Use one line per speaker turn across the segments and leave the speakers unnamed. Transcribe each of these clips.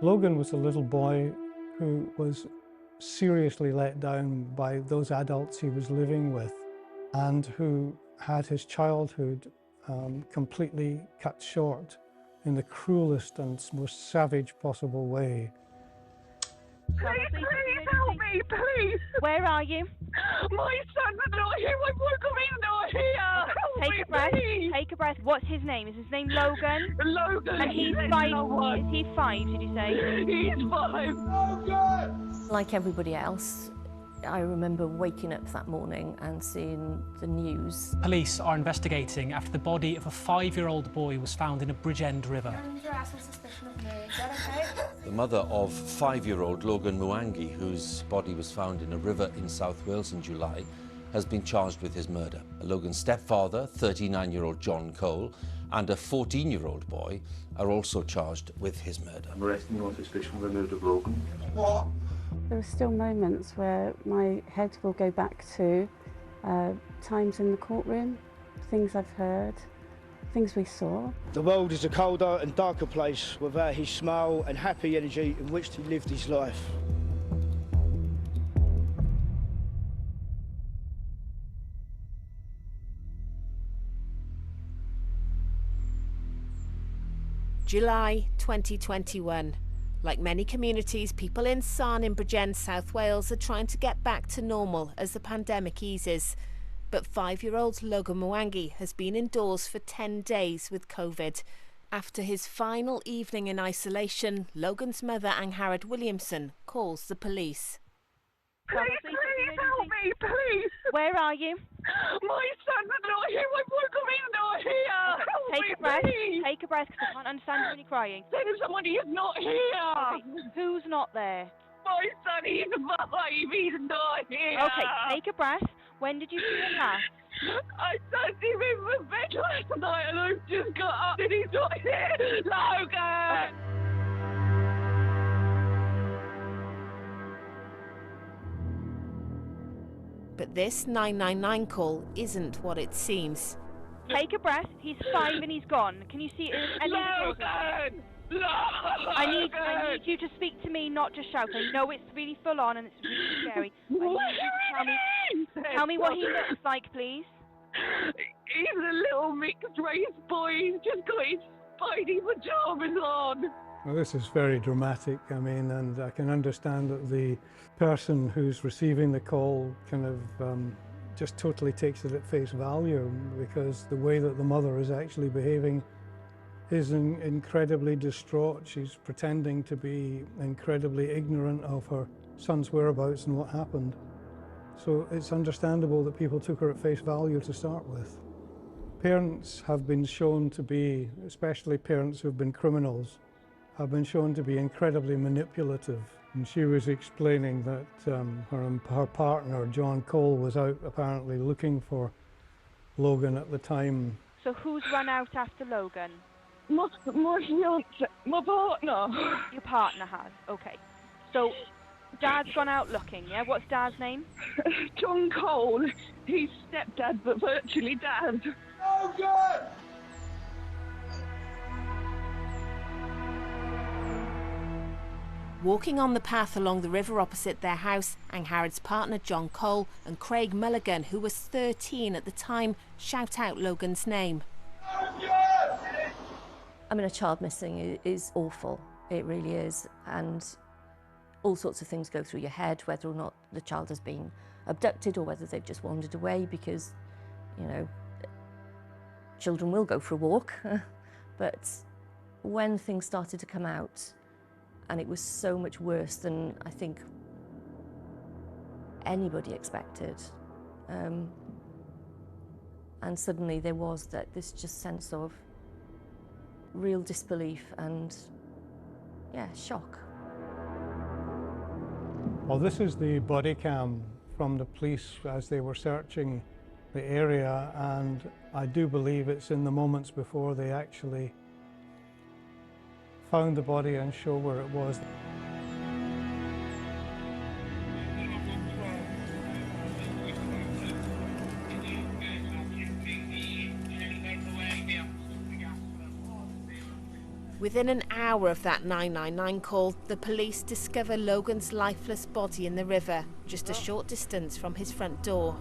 Logan was a little boy who was seriously let down by those adults he was living with and who had his childhood completely cut short in the cruelest and most savage possible way.
Please help me, please!
Where are you?
My son's not here, my boyfriend's not here!
Take a breath, take a breath. What's his name? Is his name Logan?
Logan!
And he's 5, is he 5, did you say?
He's 5! Logan!
Like everybody else, I remember waking up that morning and seeing the news.
Police are investigating after the body of a 5-year-old boy was found in a Bridgend river.
The mother of 5-year-old Logan Mwangi, whose body was found in a river in South Wales in July, has been charged with his murder. Logan's stepfather, 39-year-old John Cole, and a 14-year-old boy are also charged with his murder.
I'm arresting you on suspicion of the murder of Logan.
What?
There are still moments where my head will go back to times in the courtroom, things I've heard, things we saw.
The world is a colder and darker place without his smile and happy energy in which he lived his life.
July 2021. Like many communities, people in Sarn in Bridgend, South Wales are trying to get back to normal as the pandemic eases. But 5-year-old Logan Mwangi has been indoors for 10 days with COVID. After his final evening in isolation, Logan's mother, Angharad Williamson, calls the police.
Please help me, please!
Where are you?
My son's not here, my boyfriend's not here!
Take a breath, take a breath, because I can't understand you when you're crying.
There's somebody who's not here!
Okay. Who's not there?
My son, he's 5, he's not here!
Okay, take a breath. When did you see him last?
I tucked him in the bed last night and I've just got up and he's not here! Logan!
Okay.
But this 999 call isn't what it seems.
Take a breath. He's 5 and he's gone. Can you see any
Logan! Logan!
I need you to speak to me, not just shout. I know it's really full on and it's really scary. I need you to tell me what he looks like, please.
He's a little mixed race boy. He's just got his spidey pajamas on.
Well, this is very dramatic, I mean, and I can understand that the person who's receiving the call kind of just totally takes it at face value, because the way that the mother is actually behaving is incredibly distraught. She's pretending to be incredibly ignorant of her son's whereabouts and what happened. So it's understandable that people took her at face value to start with. Parents have been shown to be, especially parents who've been criminals, have been shown to be incredibly manipulative. And she was explaining that her partner, John Cole, was out apparently looking for Logan at the time.
So who's run out after Logan?
My fiance, my partner.
Your partner has, okay. So Dad's gone out looking, yeah? What's Dad's name?
John Cole. He's stepdad, but virtually dad.
Oh, God!
Walking on the path along the river opposite their house, Angharad's partner John Cole and Craig Mulligan, who was 13 at the time, shout out Logan's name.
I mean, a child missing is awful. It really is. And all sorts of things go through your head, whether or not the child has been abducted or whether they've just wandered away, because, you know, children will go for a walk. But when things started to come out, and it was so much worse than I think anybody expected, and suddenly there was this just sense of real disbelief and, yeah, shock.
Well, this is the body cam from the police as they were searching the area, and I do believe it's in the moments before they actually found the body and show where it was.
Within an hour of that 999 call, the police discover Logan's lifeless body in the river, just a short distance from his front door.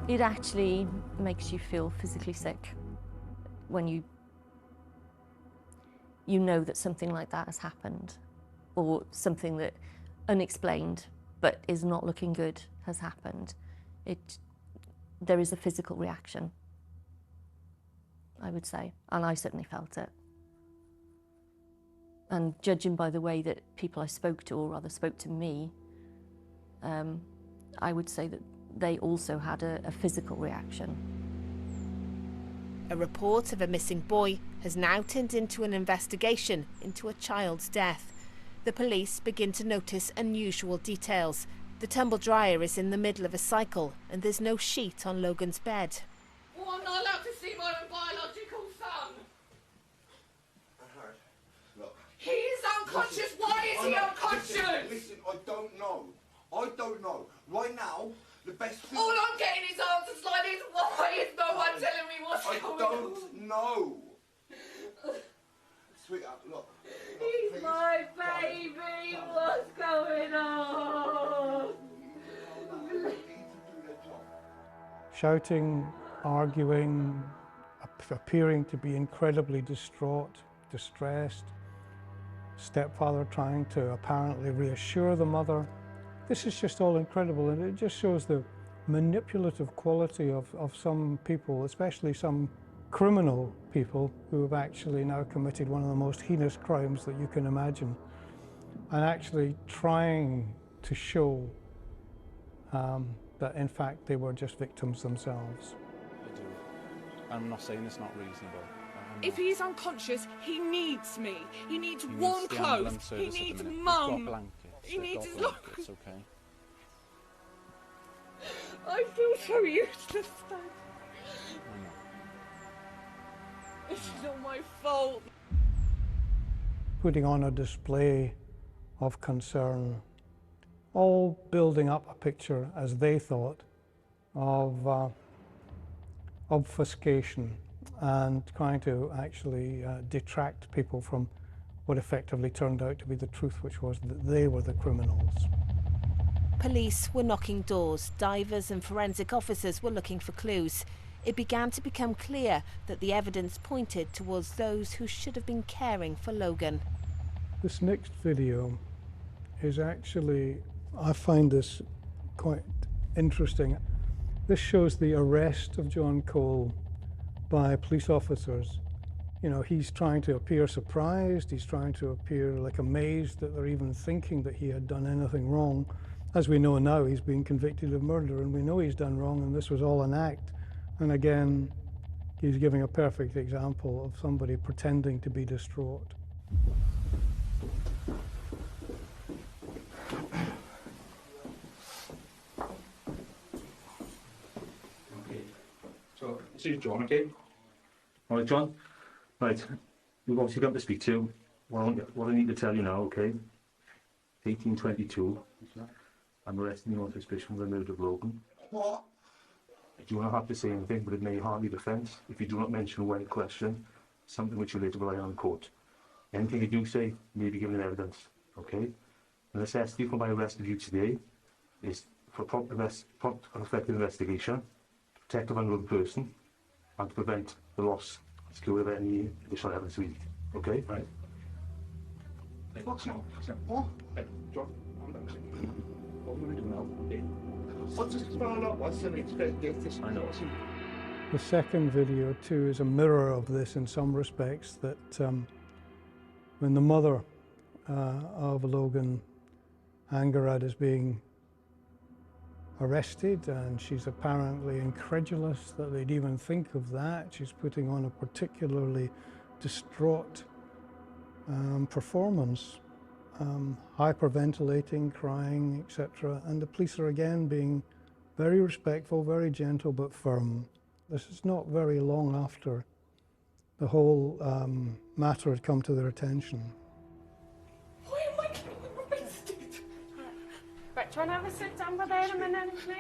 It actually makes you feel physically sick when you know that something like that has happened, or something that unexplained but is not looking good has happened. There is a physical reaction, I would say, and I certainly felt it. And judging by the way that people I spoke to, or rather spoke to me, I would say that they also had a physical reaction.
A report of a missing boy has now turned into an investigation into a child's death. The police begin to notice unusual details. The tumble dryer is in the middle of a cycle and there's no sheet on Logan's bed.
Well, I'm not allowed to see my own biological son.
I heard. Look.
He is unconscious. Why is he unconscious?
Listen, I don't know. I don't know. Right now, the best thing...
All I'm getting is answers like this. Why is no one telling me what's going on?
I don't know. Sweetheart, look.
He's
please.
my baby. What's going on?
Shouting, arguing, appearing to be incredibly distraught, distressed. Stepfather trying to apparently reassure the mother. This is just all incredible, and it just shows the manipulative quality of some people, especially some criminal people who have actually now committed one of the most heinous crimes that you can imagine, and actually trying to show that in fact they were just victims themselves.
I do. I'm not saying it's not reasonable.
If he's unconscious, he needs me. He needs warm clothes. He needs mum. He needs his look.
It's okay.
I feel so useless, Dad. It's not my fault.
Putting on a display of concern, all building up a picture, as they thought, of obfuscation and trying to actually detract people from what effectively turned out to be the truth, which was that they were the criminals.
Police were knocking doors, divers and forensic officers were looking for clues. It began to become clear that the evidence pointed towards those who should have been caring for Logan.
This next video is actually, I find this quite interesting. This shows the arrest of John Cole by police officers. You know, he's trying to appear surprised, he's trying to appear like amazed that they're even thinking that he had done anything wrong. As we know now, he's been convicted of murder, and we know he's done wrong, and this was all an act. And again, he's giving a perfect example of somebody pretending to be distraught.
Okay, so this is John, okay? All right, John. Right, you've obviously come to speak to. What I need to tell you now, okay? 1822. I'm arresting you on suspicion of the murder of Logan.
What?
I do not have to say anything, but it may harm your defence if you do not mention when question, something which you later rely on in court. Anything you do say may be given in evidence, okay? The necessity for my arrest of you today is for prompt and effective investigation, to protect a vulnerable person, and to prevent the loss and secure of any additional evidence we need, okay? Right.
What's not? What?
Right, John, I'm done. What am I going to do now? Okay.
I just found out what's an expected this.
I know.
The second video too is a mirror of this in some respects, that when the mother of Logan, Angarad, is being arrested, and she's apparently incredulous that they'd even think of that. She's putting on a particularly distraught performance, hyperventilating, crying, etc. And the police are again being very respectful, very gentle, but firm. This is not very long after the whole matter had come to their attention.
Why am I getting arrested?
Right, do you want to have a sit down by there a minute, please?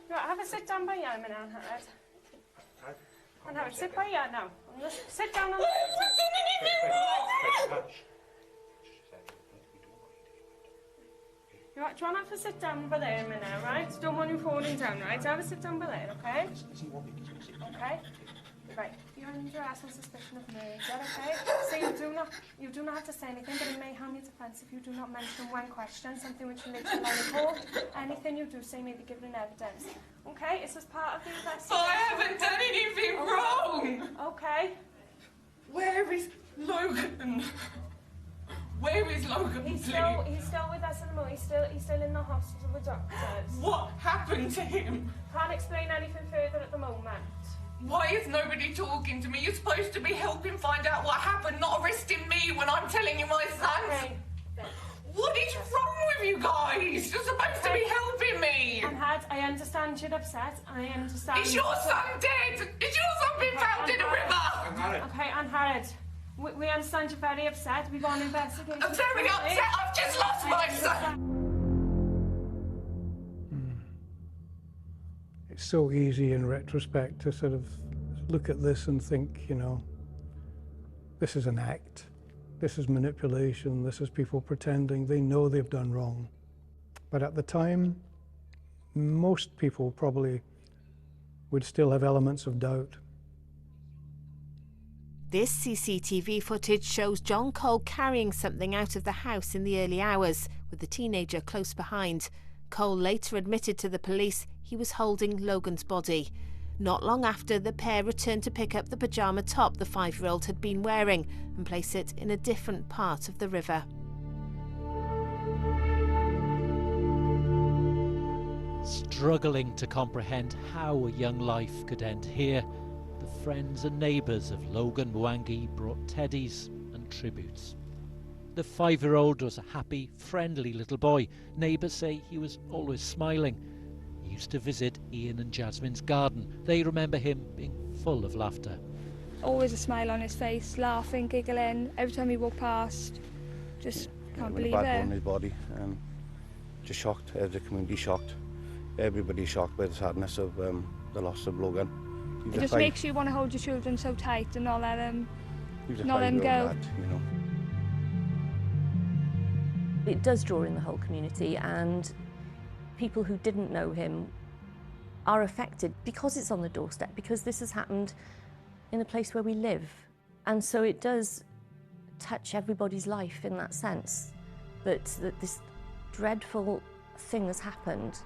Right, have a sit down by here a minute, Howard. And have a sit by here now. I'm gonna sit down on
I haven't done anything wrong!
Do you want to have to sit down by there a minute, right? Don't want you falling down, right? Have a sit down by there, okay? Okay? Right. You're under arrest on suspicion of murder, okay? So you do not have to say anything, but it may harm your defence if you do not mention one question, something which relates to the court. Anything you do say may be given in evidence. Okay? It's as part of the investigation.
I haven't done anything wrong!
Okay.
Where is Logan? Where is Logan,
He's
please?
still with us at the moment. He's still in the hospital with doctors.
What happened to him?
Can't explain anything further at the moment.
Why is nobody talking to me? You're supposed to be helping find out what happened, not arresting me when I'm telling you my son.
Okay.
What is wrong with you guys? You're supposed to be helping me.
I understand you're upset. I understand.
Is your son dead? Is your son being found in a river?
Okay, Anne Harrod. We understand you're very upset. We've got an investigation.
I'm very upset. I've just lost my son.
It's so easy in retrospect to sort of look at this and think, you know, this is an act. This is manipulation. This is people pretending they know they've done wrong. But at the time, most people probably would still have elements of doubt.
This CCTV footage shows John Cole carrying something out of the house in the early hours, with the teenager close behind. Cole later admitted to the police he was holding Logan's body. Not long after, the pair returned to pick up the pyjama top the 5-year-old had been wearing and place it in a different part of the river.
Struggling to comprehend how a young life could end here, the friends and neighbours of Logan Mwangi brought teddies and tributes. The 5-year-old was a happy, friendly little boy. Neighbours say he was always smiling. He used to visit Ian and Jasmine's garden. They remember him being full of laughter.
Always a smile on his face, laughing, giggling, every time he walked past. Just can't believe it.
On his body, just shocked, the community shocked. Everybody's shocked by the sadness of the loss of Logan.
It just makes you want to hold your children so tight and not let them go.
Lad, you know.
It does draw in the whole community, and people who didn't know him are affected because it's on the doorstep, because this has happened in a place where we live. And so it does touch everybody's life in that sense, that this dreadful thing has happened.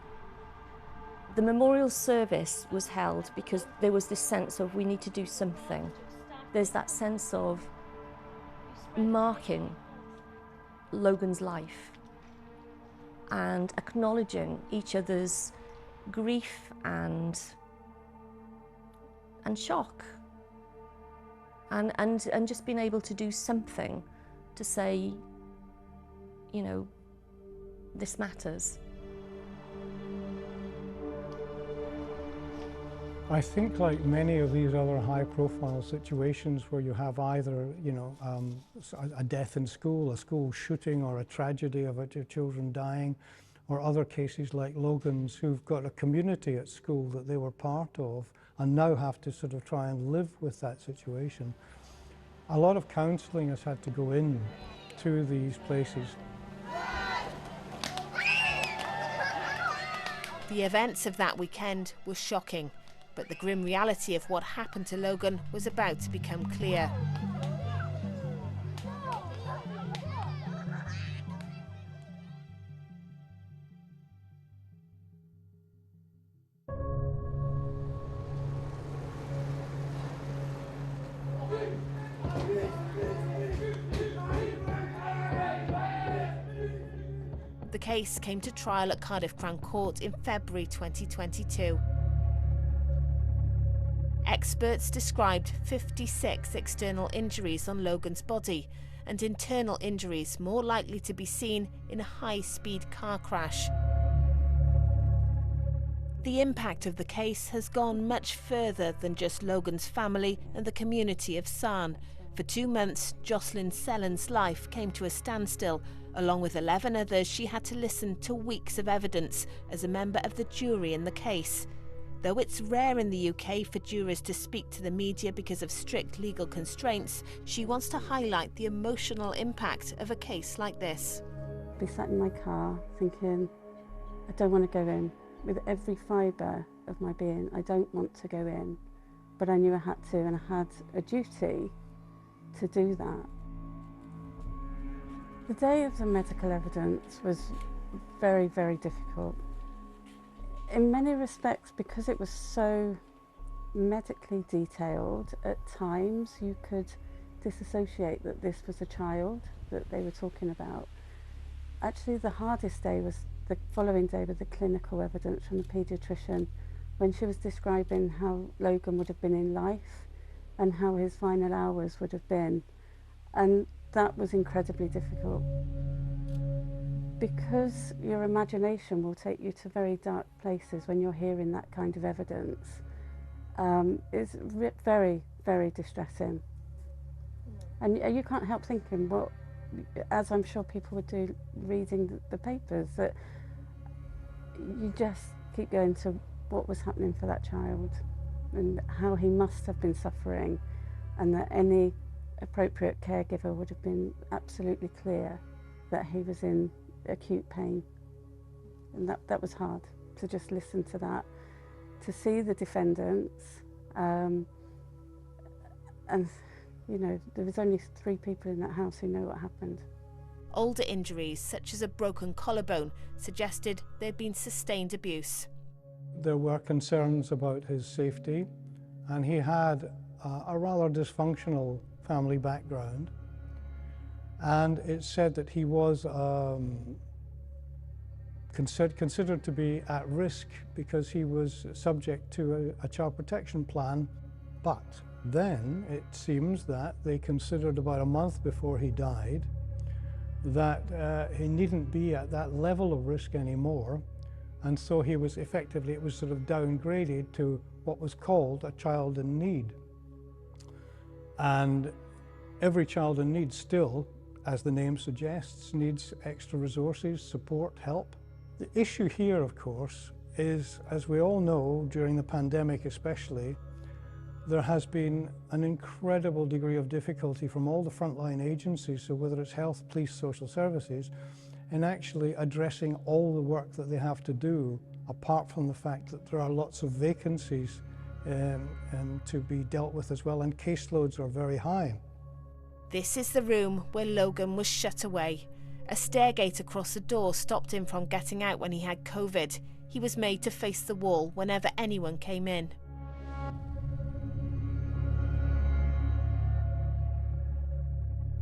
The memorial service was held because there was this sense of we need to do something. There's that sense of marking Logan's life and acknowledging each other's grief and shock, and just being able to do something to say, you know, this matters.
I think, like many of these other high-profile situations where you have either, you know, a death in school, a school shooting, or a tragedy of your children dying, or other cases like Logan's, who've got a community at school that they were part of and now have to sort of try and live with that situation. A lot of counselling has had to go in to these places.
The events of that weekend were shocking, but the grim reality of what happened to Logan was about to become clear. The case came to trial at Cardiff Crown Court in February 2022. Experts described 56 external injuries on Logan's body and internal injuries more likely to be seen in a high-speed car crash. The impact of the case has gone much further than just Logan's family and the community of Sarn. For 2 months, Jocelyn Sellen's life came to a standstill. Along with 11 others, she had to listen to weeks of evidence as a member of the jury in the case. Though it's rare in the UK for jurors to speak to the media because of strict legal constraints, she wants to highlight the emotional impact of a case like this.
I'd be sat in my car thinking, I don't want to go in. With every fibre of my being, I don't want to go in. But I knew I had to, and I had a duty to do that. The day of the medical evidence was very, very difficult. In many respects, because it was so medically detailed, at times you could disassociate that this was a child that they were talking about. Actually, the hardest day was the following day with the clinical evidence from the paediatrician, when she was describing how Logan would have been in life and how his final hours would have been. And that was incredibly difficult. Because your imagination will take you to very dark places when you're hearing that kind of evidence, it's very, very distressing. And you can't help thinking, well, as I'm sure people would do reading the papers, that you just keep going to what was happening for that child and how he must have been suffering, and that any appropriate caregiver would have been absolutely clear that he was in acute pain. And that was hard, to just listen to that, to see the defendants, and you know, there was only 3 people in that house who know what happened.
Older injuries, such as a broken collarbone, suggested there'd been sustained abuse.
There were concerns about his safety, and he had a rather dysfunctional family background. And it's said that he was considered to be at risk because he was subject to a child protection plan. But then it seems that they considered about a month before he died that he needn't be at that level of risk anymore. And so he was effectively, it was sort of downgraded to what was called a child in need. And every child in need still, as the name suggests, needs extra resources, support, help. The issue here, of course, is, as we all know, during the pandemic especially, there has been an incredible degree of difficulty from all the frontline agencies, so whether it's health, police, social services, in actually addressing all the work that they have to do, apart from the fact that there are lots of vacancies to be dealt with as well, and caseloads are very high.
This is the room where Logan was shut away. A stairgate across the door stopped him from getting out when he had COVID. He was made to face the wall whenever anyone came in.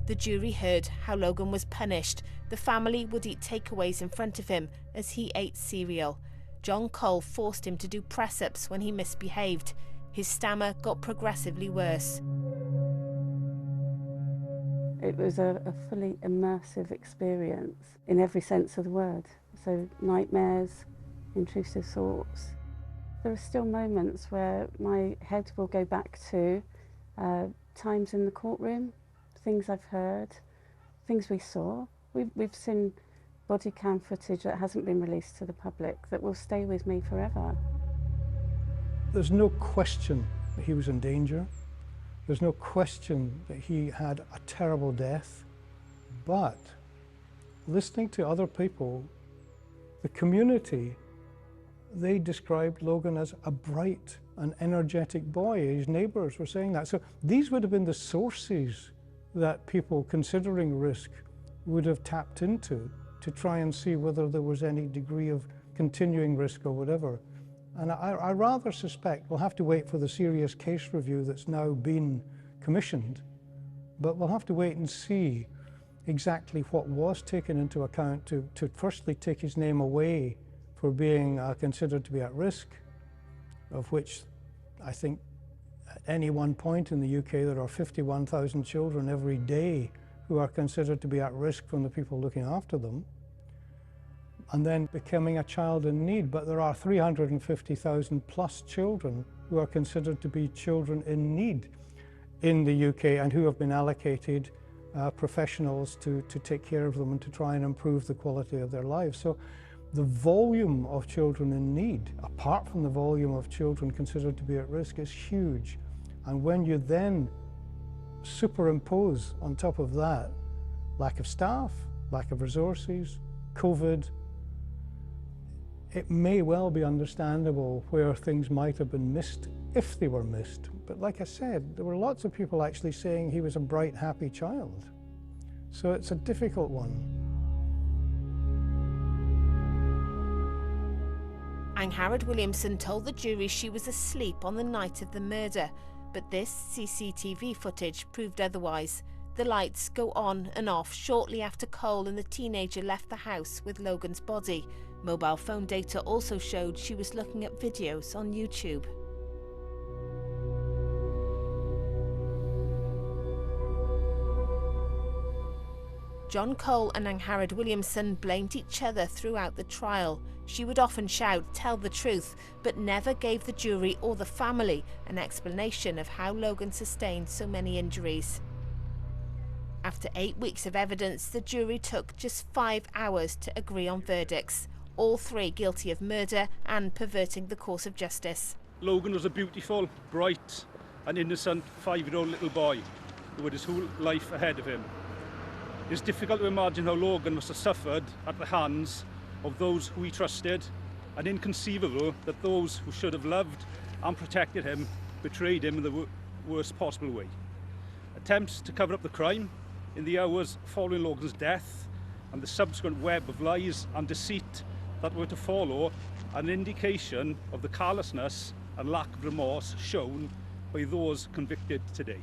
The jury heard how Logan was punished. The family would eat takeaways in front of him as he ate cereal. John Cole forced him to do press-ups when he misbehaved. His stammer got progressively worse.
It was a fully immersive experience in every sense of the word. So nightmares, intrusive thoughts. There are still moments where my head will go back to times in the courtroom, things I've heard, things we saw. We've seen body cam footage that hasn't been released to the public that will stay with me forever.
There's no question that he was in danger. There's no question that he had a terrible death. But listening to other people, the community, they described Logan as a bright and energetic boy. His neighbours were saying that. So these would have been the sources that people considering risk would have tapped into to try and see whether there was any degree of continuing risk or whatever. And I rather suspect we'll have to wait for the serious case review that's now been commissioned, but we'll have to wait and see exactly what was taken into account to firstly take his name away for being considered to be at risk, of which I think at any one point in the UK there are 51,000 children every day who are considered to be at risk from the people looking after them, and then becoming a child in need. But there are 350,000 plus children who are considered to be children in need in the UK and who have been allocated professionals to take care of them and to try and improve the quality of their lives. So The volume of children in need, apart from the volume of children considered to be at risk, is huge. And when you then superimpose on top of that lack of staff, lack of resources, COVID, it may well be understandable where things might have been missed if they were missed. But like I said, there were lots of people actually saying he was a bright, happy child. So it's a difficult one.
Angharad Williamson told the jury she was asleep on the night of the murder, but this CCTV footage proved otherwise. The lights go on and off shortly after Cole and the teenager left the house with Logan's body. Mobile phone data also showed she was looking at videos on YouTube. John Cole and Angharad Williamson blamed each other throughout the trial. She would often shout, "Tell the truth," but never gave the jury or the family an explanation of how Logan sustained so many injuries. After 8 weeks of evidence, the jury took just 5 hours to agree on verdicts. All three guilty of murder and perverting the course of justice.
Logan was a beautiful, bright and innocent 5-year-old little boy who had his whole life ahead of him. It's difficult to imagine how Logan must have suffered at the hands of those who he trusted, and inconceivable that those who should have loved and protected him betrayed him in the worst possible way. Attempts to cover up the crime in the hours following Logan's death and the subsequent web of lies and deceit that were to follow are an indication of the callousness and lack of remorse shown by those convicted today.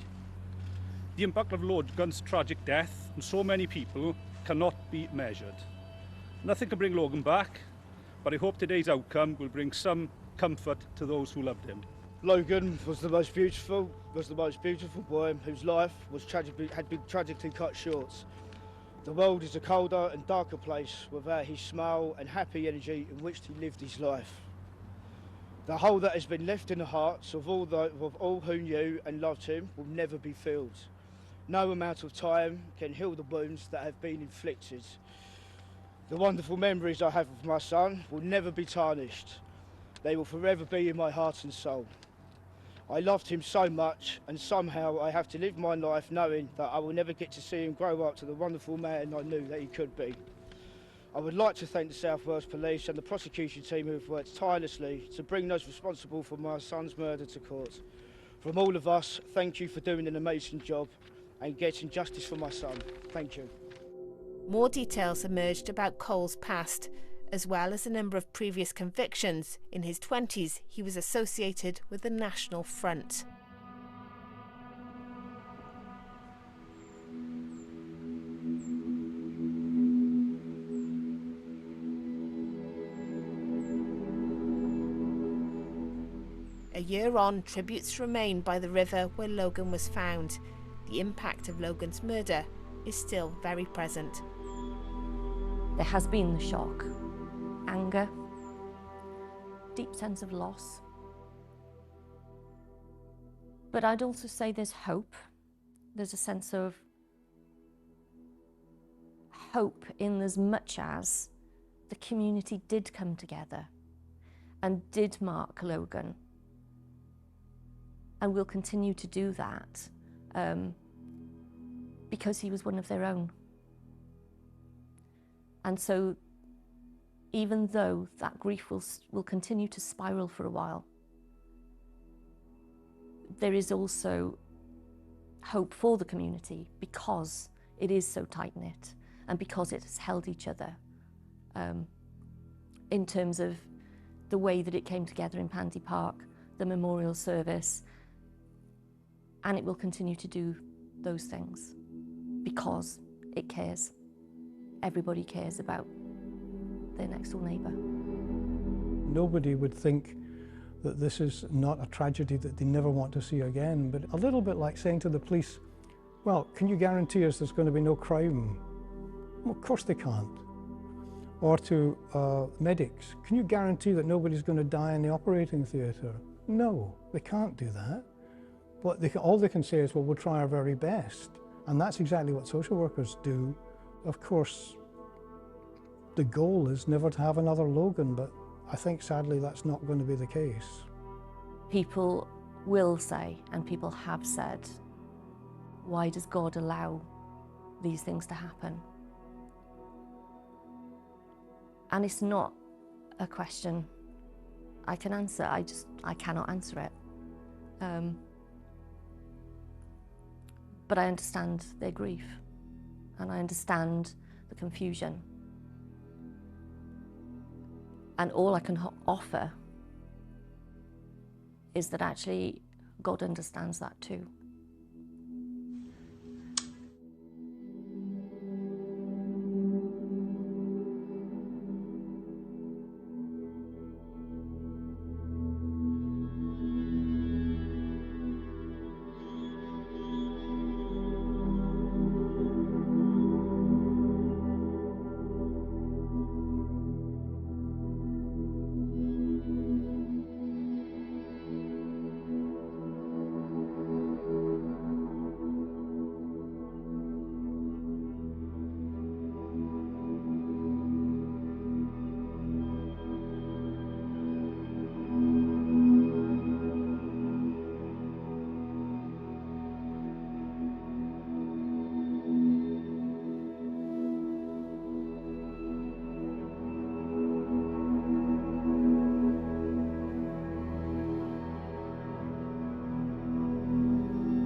The impact of Logan's tragic death on so many people cannot be measured. Nothing can bring Logan back, but I hope today's outcome will bring some comfort to those who loved him.
Logan was the most beautiful boy whose life had been tragically cut short. The world is a colder and darker place without his smile and happy energy in which he lived his life. The hole that has been left in the hearts of all who knew and loved him will never be filled. No amount of time can heal the wounds that have been inflicted. The wonderful memories I have of my son will never be tarnished. They will forever be in my heart and soul. I loved him so much, and somehow I have to live my life knowing that I will never get to see him grow up to the wonderful man I knew that he could be. I would like to thank the South Wales Police and the prosecution team who have worked tirelessly to bring those responsible for my son's murder to court. From all of us, thank you for doing an amazing job and getting justice for my son. Thank you.
More details emerged about Cole's past, as well as a number of previous convictions. In his 20s, he was associated with the National Front. A year on, tributes remain by the river where Logan was found. The impact of Logan's murder is still very present.
There has been the shock, anger, deep sense of loss. But I'd also say there's hope. There's a sense of hope in as much as the community did come together and did mark Logan, and will continue to do that because he was one of their own. And so even though that grief will continue to spiral for a while, there is also hope for the community because it is so tight-knit and because it has held each other in terms of the way that it came together in Pandy Park, the memorial service, and it will continue to do those things because it cares. Everybody cares about their next door neighbour.
Nobody would think that this is not a tragedy that they never want to see again, but a little bit like saying to the police, well, can you guarantee us there's going to be no crime? Well, of course they can't. Or to medics, can you guarantee that nobody's going to die in the operating theatre? No, they can't do that. But all they can say is, well, we'll try our very best. And that's exactly what social workers do. Of course, The goal is never to have another Logan, but I think sadly that's not going to be the case.
People will say, and people have said, why does God allow these things to happen? And it's not a question I can answer. I cannot answer it. But I understand their grief, and I understand the confusion. And all I can offer is that actually God understands that too.